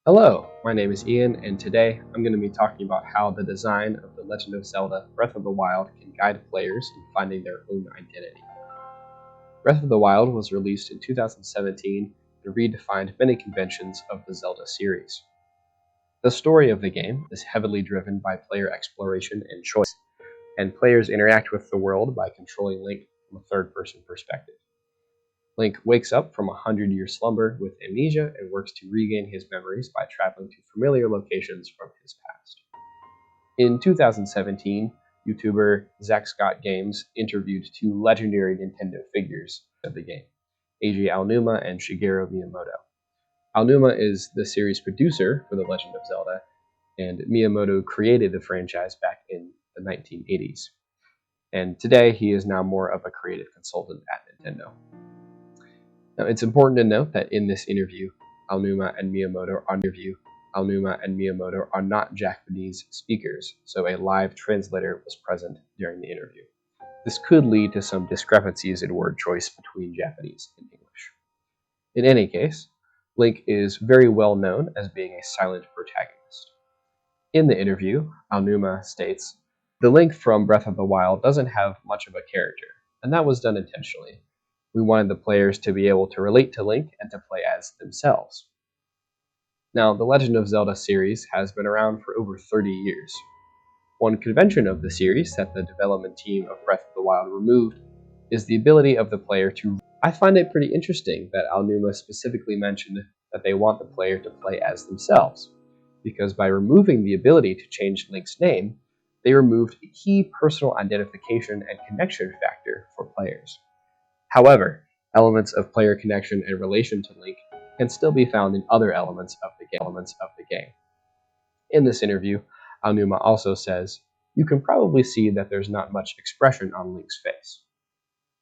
Hello, my name is Ian, and today I'm going to be talking about how the design of The Legend of Zelda Breath of the Wild can guide players in finding their own identity. Breath of the Wild was released in 2017 and redefined many conventions of the Zelda series. The story of the game is heavily driven by player exploration and choice, and players interact with the world by controlling Link from a third-person perspective. Link wakes up from a 100-year slumber with amnesia and works to regain his memories by traveling to familiar locations from his past. In 2017, YouTuber Zack Scott Games interviewed two legendary Nintendo figures of the game, Eiji Aonuma and Shigeru Miyamoto. Aonuma is the series producer for The Legend of Zelda, and Miyamoto created the franchise back in the 1980s. And today, he is now more of a creative consultant at Nintendo. Now, it's important to note that in this interview, Aonuma and Miyamoto are not Japanese speakers, so a live translator was present during the interview. This could lead to some discrepancies in word choice between Japanese and English. In any case, Link is very well known as being a silent protagonist. In the interview, Aonuma states, "The Link from Breath of the Wild doesn't have much of a character, and that was done intentionally. We wanted the players to be able to relate to Link and to play as themselves." Now, the Legend of Zelda series has been around for over 30 years. One convention of the series that the development team of Breath of the Wild removed is the ability of the player to. I find it pretty interesting that Aonuma specifically mentioned that they want the player to play as themselves, because by removing the ability to change Link's name, they removed a key personal identification and connection factor for players. However, elements of player connection and relation to Link can still be found in other elements of the game. In this interview, Aonuma also says, "You can probably see that there's not much expression on Link's face."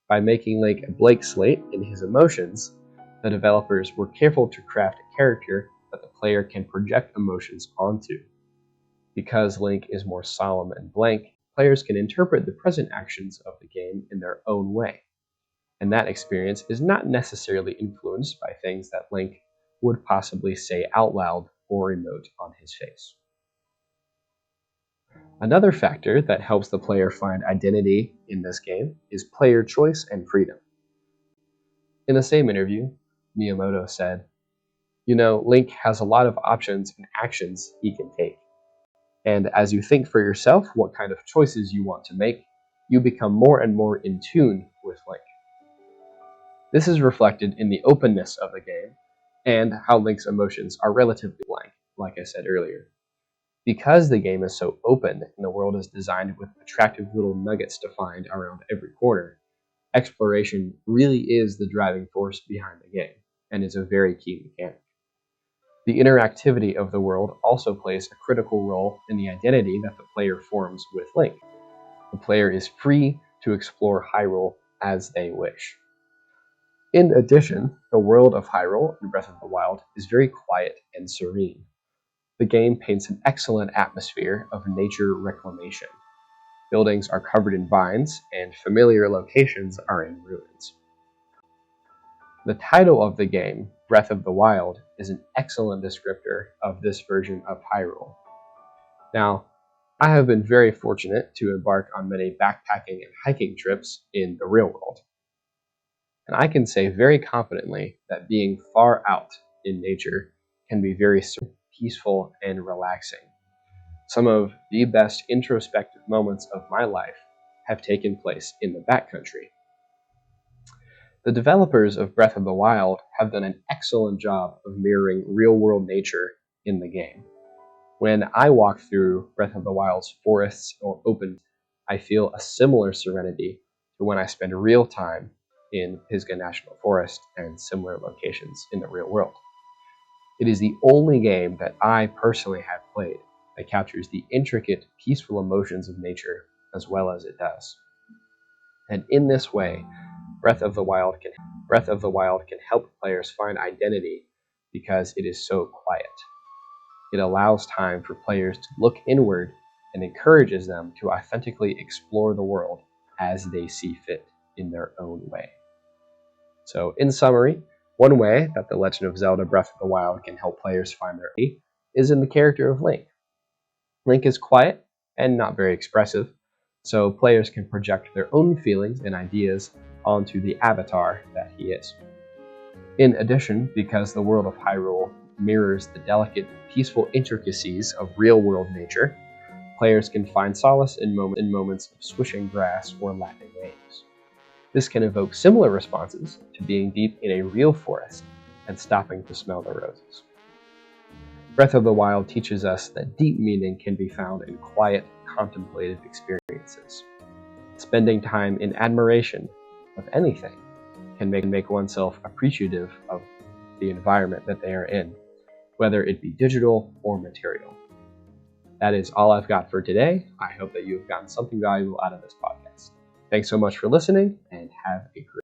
By making Link a blank slate in his emotions, the developers were careful to craft a character that the player can project emotions onto. Because Link is more solemn and blank, players can interpret the present actions of the game in their own way. And that experience is not necessarily influenced by things that Link would possibly say out loud or emote on his face. Another factor that helps the player find identity in this game is player choice and freedom. In the same interview, Miyamoto said, "Link has a lot of options and actions he can take. And as you think for yourself what kind of choices you want to make, you become more and more in tune with Link. This is reflected in the openness of the game and how Link's emotions are relatively blank, like I said earlier. Because the game is so open and the world is designed with attractive little nuggets to find around every corner, exploration really is the driving force behind the game and is a very key mechanic. The interactivity of the world also plays a critical role in the identity that the player forms with Link. The player is free to explore Hyrule as they wish. In addition, the world of Hyrule in Breath of the Wild is very quiet and serene. The game paints an excellent atmosphere of nature reclamation. Buildings are covered in vines, and familiar locations are in ruins. The title of the game, Breath of the Wild, is an excellent descriptor of this version of Hyrule. Now, I have been very fortunate to embark on many backpacking and hiking trips in the real world. And I can say very confidently that being far out in nature can be very peaceful and relaxing. Some of the best introspective moments of my life have taken place in the backcountry. The developers of Breath of the Wild have done an excellent job of mirroring real-world nature in the game. When I walk through Breath of the Wild's forests or open, I feel a similar serenity to when I spend real time in Pisgah National Forest and similar locations in the real world. It is the only game that I personally have played that captures the intricate, peaceful emotions of nature as well as it does. And in this way, Breath of the Wild can help players find identity because it is so quiet. It allows time for players to look inward and encourages them to authentically explore the world as they see fit in their own way. So, in summary, One way that The Legend of Zelda Breath of the Wild can help players find their identity is in the character of Link. Link is quiet and not very expressive, so players can project their own feelings and ideas onto the avatar that he is. In addition, because the world of Hyrule mirrors the delicate, peaceful intricacies of real-world nature, players can find solace in moments of swishing grass or lapping waves. This can evoke similar responses to being deep in a real forest and stopping to smell the roses. Breath of the Wild teaches us that deep meaning can be found in quiet, contemplative experiences. Spending time in admiration of anything can make oneself appreciative of the environment that they are in, whether it be digital or material. That is all I've got for today. I hope that you have gotten something valuable out of this podcast. Thanks so much for listening, and have a great